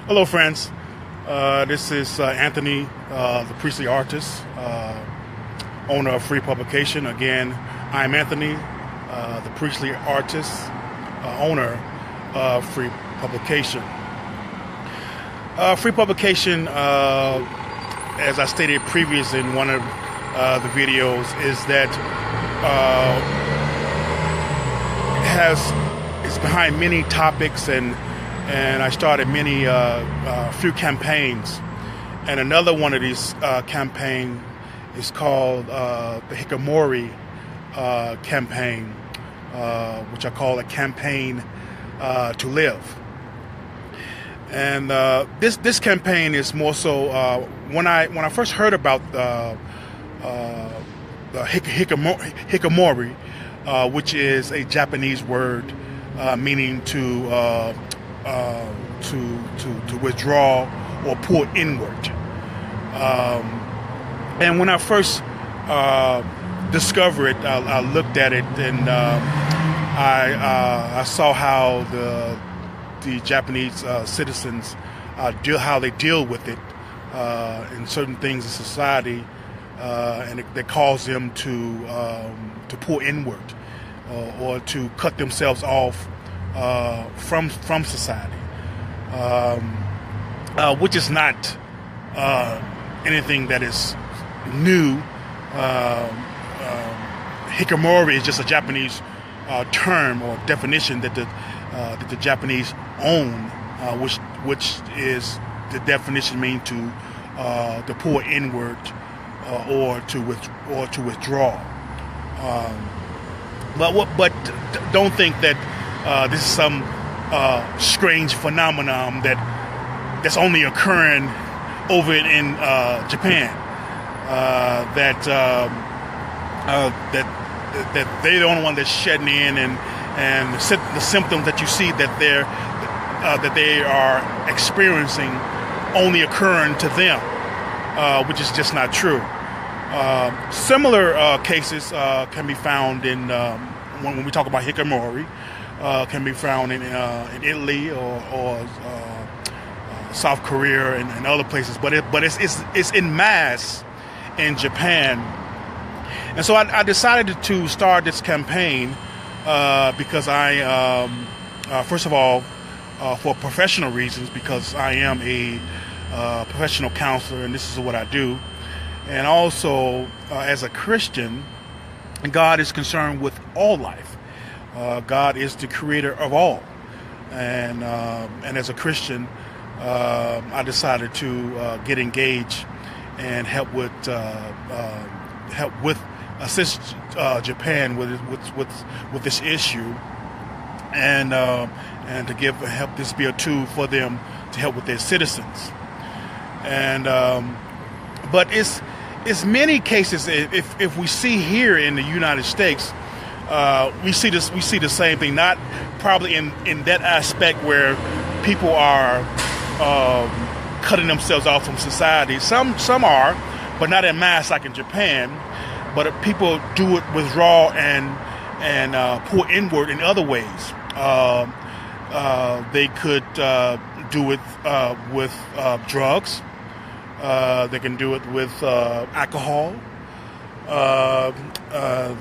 Hello, friends. This is Anthony, the priestly artist, owner of Free Publication. Again, I'm Anthony, the priestly artist, owner of Free Publication. Free Publication, as I stated previously in one of the videos, is that it's behind many topics, and I started few campaigns. And another one of these campaigns is called the Hikikomori Campaign, which I call a campaign to live. And this campaign is more so when I first heard about the Hikikomori, which is a Japanese word meaning to withdraw or pull inward. And when I first discovered it, I looked at it, and I saw how the Japanese citizens how they deal with it in certain things in society, and that cause them to pull inward or to cut themselves off from society, which is not anything that is new. Hikikomori is just a Japanese term or definition that the Japanese own, which is the definition mean to pull inward or to withdraw. But don't think that this is some strange phenomenon that's only occurring over in Japan. That they're the only one that's shedding in, and the symptoms that you see that they are experiencing only occurring to them, which is just not true. Similar cases can be found in when we talk about Hikikomori, can be found in Italy or South Korea and other places, but it's in mass in Japan. And so I decided to start this campaign because I, first of all, for professional reasons, because I am a professional counselor and this is what I do. And also, as a Christian, God is concerned with all life. God is the creator of all. And as a Christian, I decided to get engaged and assist Japan with this issue, and to help this be a tool for them to help with their citizens. And but it's many cases. If we see here in the United States, we see the same thing. Not probably in that aspect where people are cutting themselves off from society. Some are, but not en masse like in Japan. But people do it, withdraw and pull inward in other ways. They could do it with drugs. They can do it with alcohol.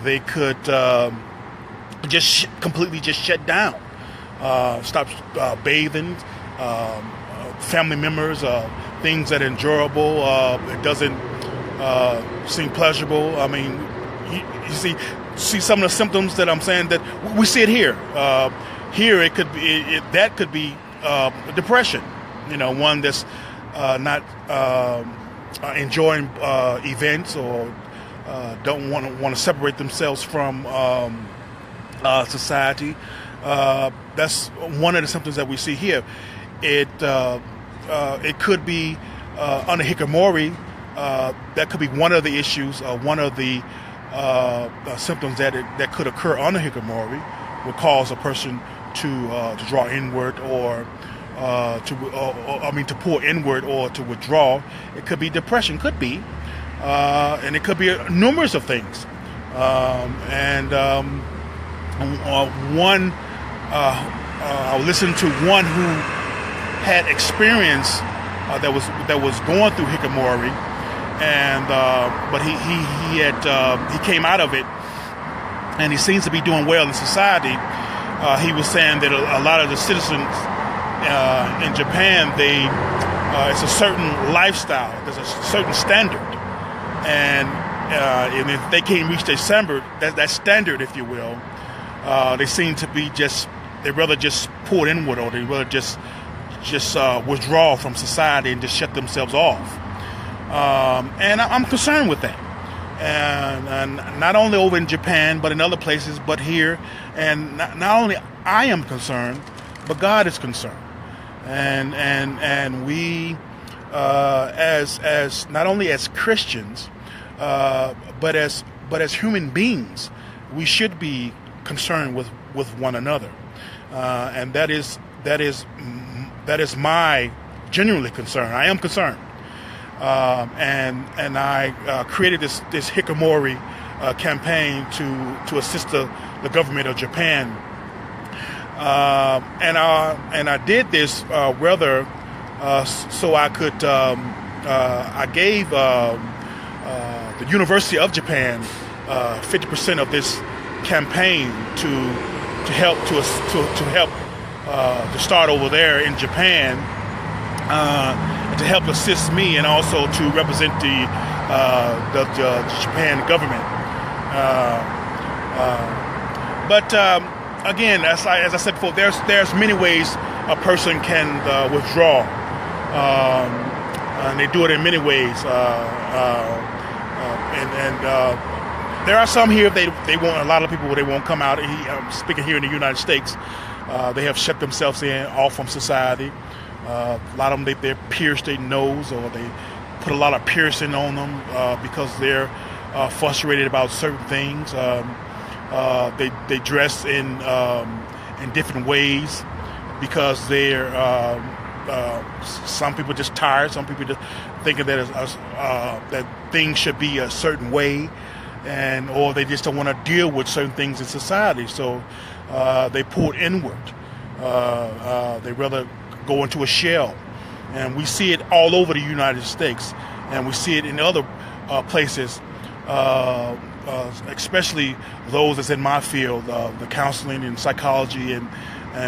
They could completely shut down, stop bathing. Family members, things that are enjoyable, it doesn't seem pleasurable. I mean, you see some of the symptoms that I'm saying that we see it here. Here it could be that could be depression. One that's not enjoying events or don't want to separate themselves from society. That's one of the symptoms that we see here. It could be under Hikikomori. That could be one of the issues, one of the symptoms that could occur under Hikikomori, will cause a person to draw inward or to pull inward or to withdraw. It could be depression, and it could be numerous of things. I listened to one who had experience that was going through Hikikomori, and but he came out of it, and he seems to be doing well in society. He was saying that a lot of the citizens in Japan, it's a certain lifestyle, there's a certain standard, and if they can't reach their standard, that standard, if you will, they seem to be they rather just pull inward, or they rather just withdraw from society and just shut themselves off. And I'm concerned with that. And not only over in Japan, but in other places, but here. And not only I am concerned, but God is concerned. And we, as not only as Christians, but as human beings, we should be concerned with one another. And that is my genuinely concern. I am concerned. And I created this Hikikomori campaign to assist the government of Japan, and I did this rather so I could. I gave the University of Japan 50% of this campaign to help to start over there in Japan. To help assist me, and also to represent the Japan government. But again, as I said before, there's many ways a person can withdraw, and they do it in many ways. And there are some here they won't. A lot of people they won't come out. Speaking here in the United States, they have shut themselves off from society. A lot of them, they pierce their nose, or they put a lot of piercing on them because they're frustrated about certain things. They dress in different ways because they're some people just tired. Some people just thinking that that things should be a certain way, or they just don't want to deal with certain things in society. So they pull inward. They rather go into a shell, and we see it all over the United States, and we see it in other places, especially those that's in my field, the counseling and psychology and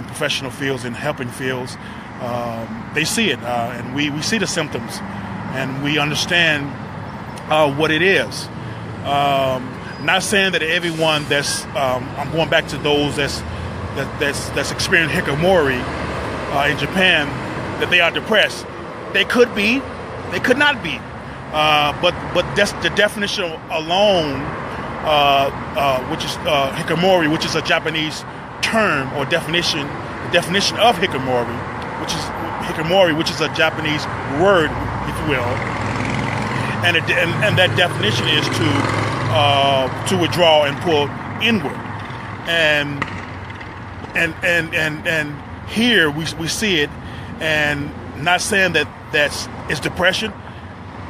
professional fields and helping fields. They see it, and we see the symptoms, and we understand what it is. Not saying that everyone I'm going back to those that's experienced Hikikomori in Japan, that they are depressed. They could be, they could not be. But that's the definition alone, which is Hikikomori, which is a Japanese term or definition. The definition of Hikikomori, which is a Japanese word, if you will, and that definition is to withdraw and pull inward, and here we see it, and not saying that it's depression.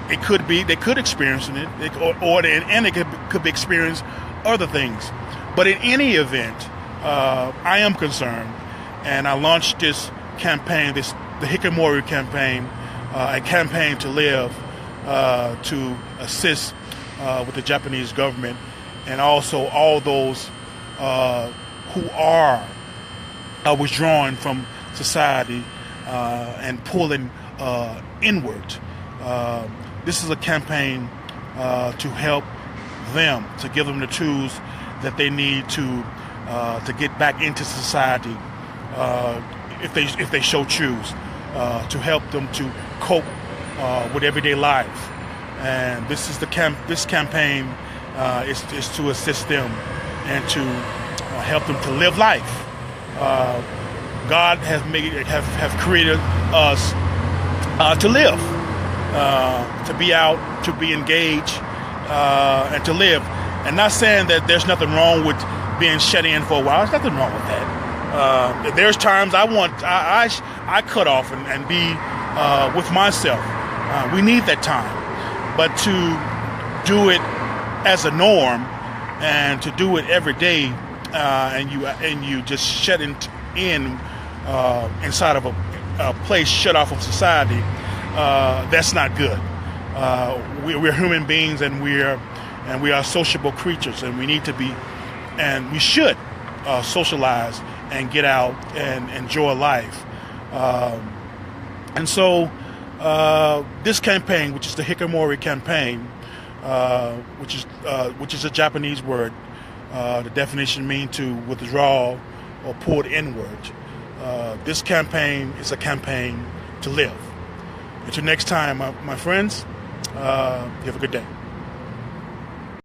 It could be, they could experience it, and it could be experience other things. But in any event, I am concerned, and I launched this campaign, the Hikikomori Campaign, a campaign to live, to assist with the Japanese government, and also all those who are withdrawing from society and pulling inward. This is a campaign to help them, to give them the tools that they need to get back into society, if they so choose, to help them to cope with everyday life. And this is this campaign is to assist them and to help them to live life. God has created us to live, to be out, to be engaged, and to live. And not saying that there's nothing wrong with being shut in for a while. There's nothing wrong with that. There's times I cut off and be with myself. We need that time, but to do it as a norm and to do it every day, and you just shut in inside of place shut off of society, that's not good. We're human beings, and we are sociable creatures, and we need to be, and we should socialize and get out and enjoy life. And so this campaign, which is the Hikikomori Campaign, which is a Japanese word, the definition means to withdraw or pull inward. This campaign is a campaign to live. Until next time, my friends, you have a good day.